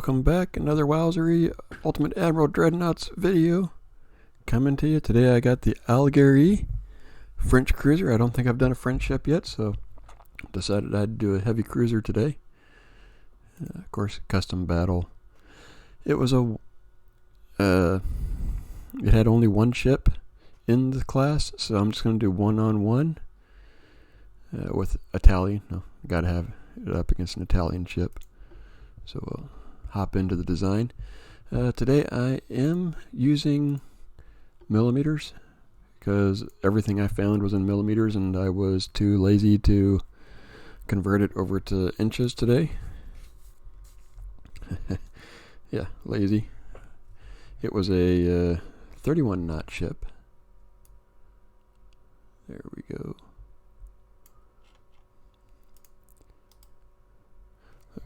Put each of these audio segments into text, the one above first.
Welcome back, another Algerie Ultimate Admiral Dreadnoughts video coming to you. Today I got the Algerie French cruiser. I don't think I've done a French ship yet, so decided I'd do a heavy cruiser today. Of course, custom battle. It was it had only one ship in the class, so I'm just going to do one-on-one with Italian. No, gotta have it up against an Italian ship. So we'll hop into the design. Today I am using millimeters because everything I found was in millimeters and I was too lazy to convert it over to inches today. Yeah, lazy. It was a 31 knot ship. There we go.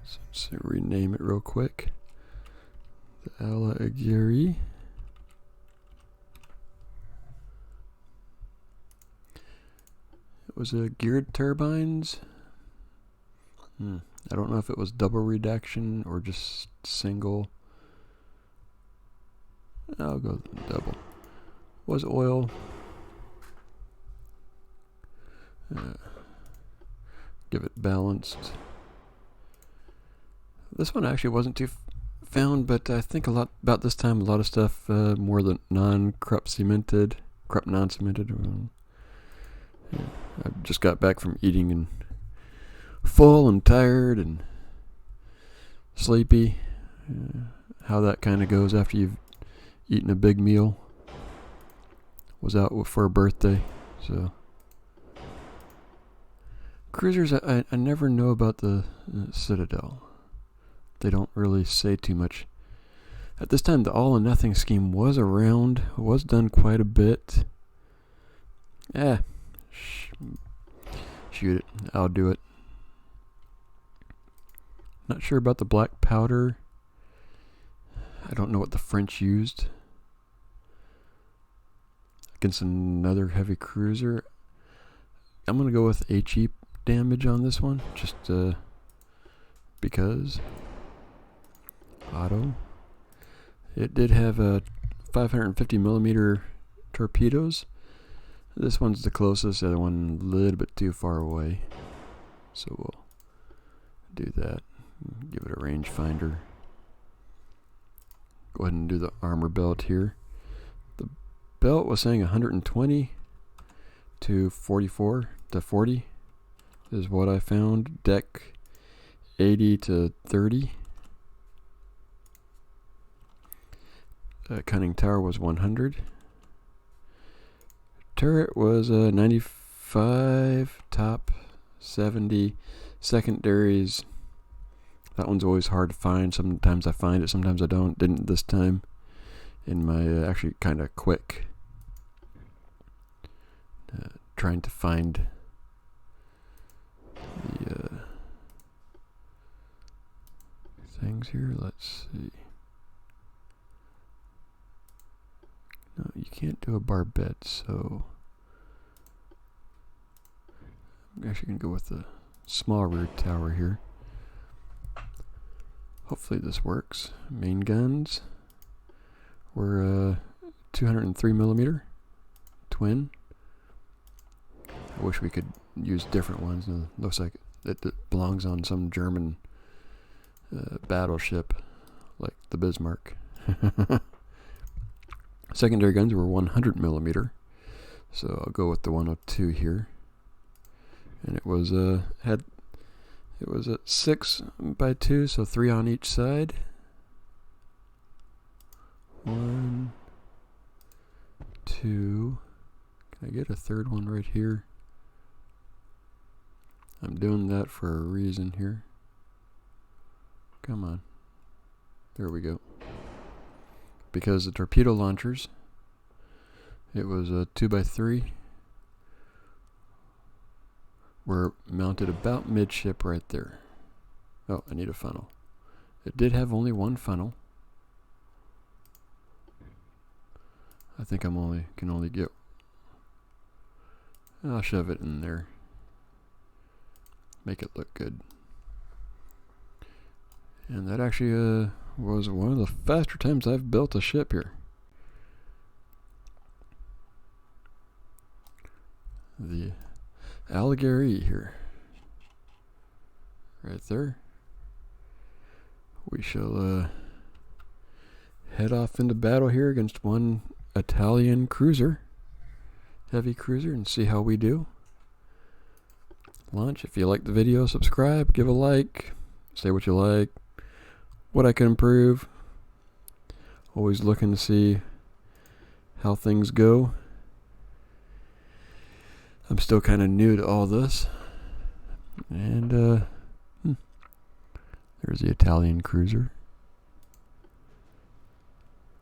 Let's rename it real quick. The Algerie. It was geared turbines. I don't know if it was double reduction or just single. I'll go double. Was oil. Give it balanced. This one actually wasn't too found, but I think about this time a lot of stuff more than Krupp non-cemented. Yeah, I just got back from eating and full and tired and sleepy. How that kind of goes after you've eaten a big meal. Was out for a birthday, so cruisers. I never know about the Citadel. They don't really say too much. At this time, the all or nothing scheme was around, was done quite a bit. Shoot it. I'll do it. Not sure about the black powder. I don't know what the French used against another heavy cruiser. I'm going to go with HE damage on this one, just because. Auto. It did have 550 millimeter torpedoes. This one's the closest, the other one a little bit too far away. So we'll do that. Give it a rangefinder. Go ahead and do the armor belt here. The belt was saying 120 to 44 to 40 is what I found. Deck 80 to 30. Cunning tower was 100. Turret was 95. Top 70. Secondaries. That one's always hard to find. Sometimes I find it, sometimes I don't. Didn't this time. In my actually kind of quick trying to find the things here. Let's see. No, you can't do a barbette, so I'm actually going to go with the small rear tower here. Hopefully this works. Main guns were 203 millimeter twin. I wish we could use different ones. Looks like it belongs on some German battleship like the Bismarck. Secondary guns were 100 millimeter, so I'll go with the 102 here. And it was a 6x2, so 3 on each side. 1, 2. Can I get a third one right here? I'm doing that for a reason here. Come on. There we go. Because the torpedo launchers, it was a 2x3, were mounted about midship right there. Oh, I need a funnel. It did have only one funnel. I think can only get. I'll shove it in there. Make it look good. And that actually was one of the faster times I've built a ship here. The Algerie here. Right there. We shall head off into battle here against one Italian cruiser, heavy cruiser, and see how we do. Launch. If you like the video, subscribe, give a like, say what you like, what I can improve. Always looking to see how things go. I'm still kind of new to all this. And there's the Italian cruiser.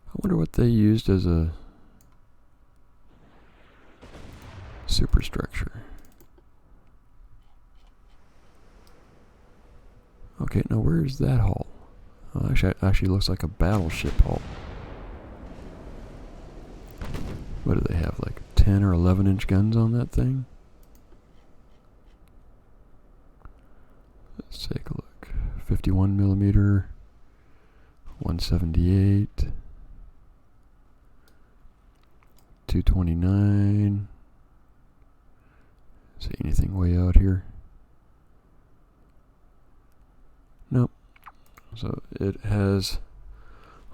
I wonder what they used as a superstructure. Okay, now where's that hull? Oh, actually looks like a battleship hull. What do they have, like 10 or 11 inch guns on that thing? Let's take a look. 51 millimeter, 178, 229. See anything way out here? Nope. So it has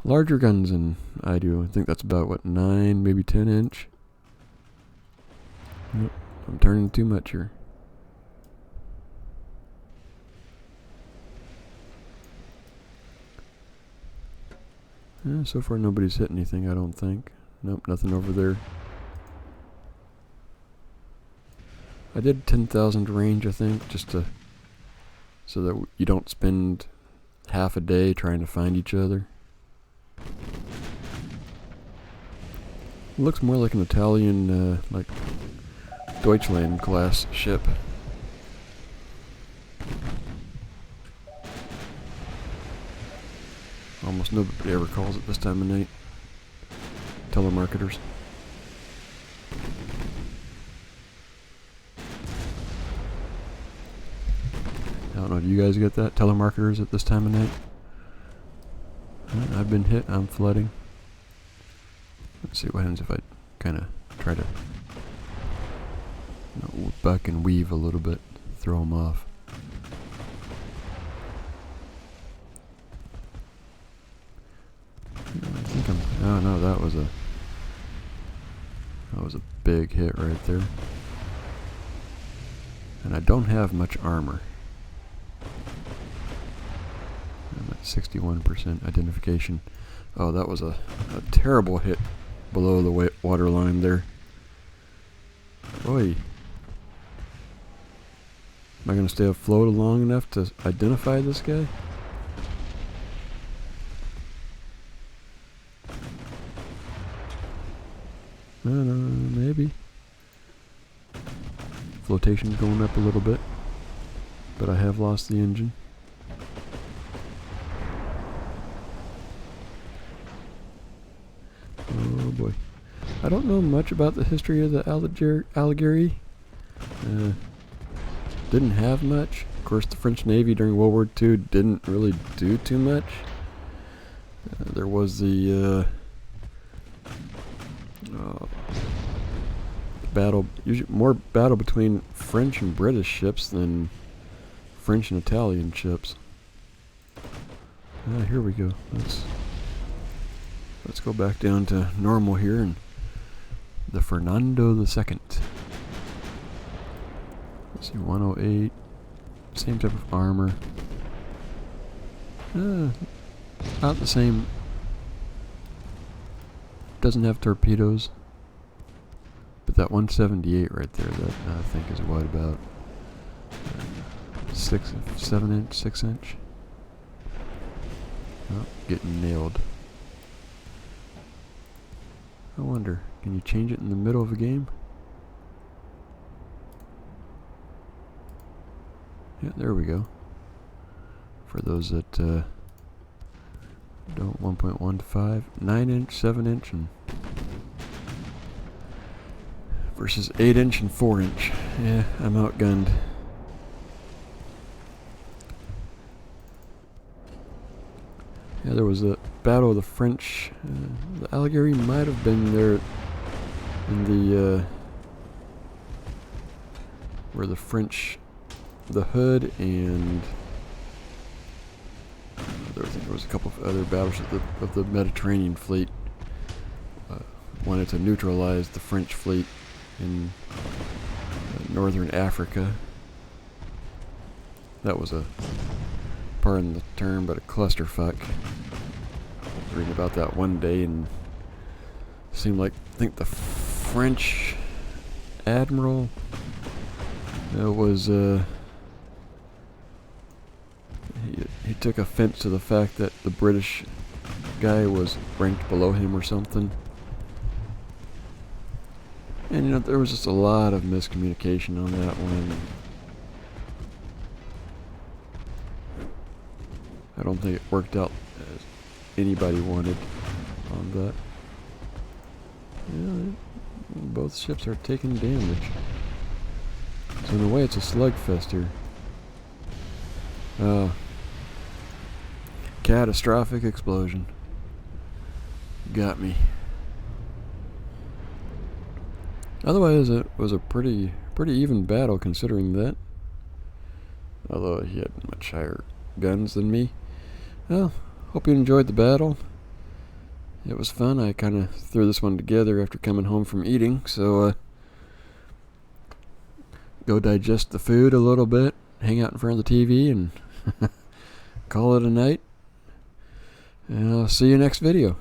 larger guns than I do. I think that's about, what, 9, maybe 10 inch? Nope. I'm turning too much here. Yeah, so far nobody's hit anything, I don't think. Nope, nothing over there. I did 10,000 range, I think, just to so that you don't spend half a day trying to find each other. It looks more like an Italian, like Deutschland class ship. Almost nobody ever calls it this time of night. Telemarketers. I don't know, do you guys get that? Telemarketers at this time of night? I've been hit, I'm flooding. Let's see what happens if I kind of try to buck and weave a little bit, throw them off. I think oh no, that was a big hit right there. And I don't have much armor. I'm at 61% identification. Oh, that was a terrible hit below the water line there. Boy. Am I going to stay afloat long enough to identify this guy? I don't know, maybe. Flotation's going up a little bit, but I have lost the engine. Oh boy. I don't know much about the history of the Algerie. Didn't have much. Of course, the French Navy during World War II didn't really do too much. There was the battle, usually more battle between French and British ships than French and Italian ships. Here we go. Let's go back down to normal here, and the Fernando II. Let's see, 108. Same type of armor. About the same. Doesn't have torpedoes. But that 178 right there, that I think is what, about 7 inch, 6 inch? Oh, getting nailed. I wonder, can you change it in the middle of a game? Yeah, there we go. For those that don't, 1.15, 9 inch, 7 inch, and versus 8 inch and 4 inch. Yeah, I'm outgunned. Yeah, there was a battle of the French. The Algerie might have been there in the where the French, the Hood, and there was a couple of other battles of the Mediterranean fleet. Wanted to neutralize the French fleet in northern Africa. That was pardon the term, but a clusterfuck. I was reading about that one day, and it seemed like, I think the French Admiral was he took offense to the fact that the British guy was ranked below him or something. And there was just a lot of miscommunication on that one. I don't think it worked out as anybody wanted on that. Yeah, both ships are taking damage. So in a way, it's a slugfest here. Catastrophic explosion. Got me. Otherwise, it was a pretty even battle considering that. Although he had much higher guns than me. Well, hope you enjoyed the battle. It was fun. I kind of threw this one together after coming home from eating, so go digest the food a little bit, hang out in front of the TV, and call it a night. And I'll see you next video.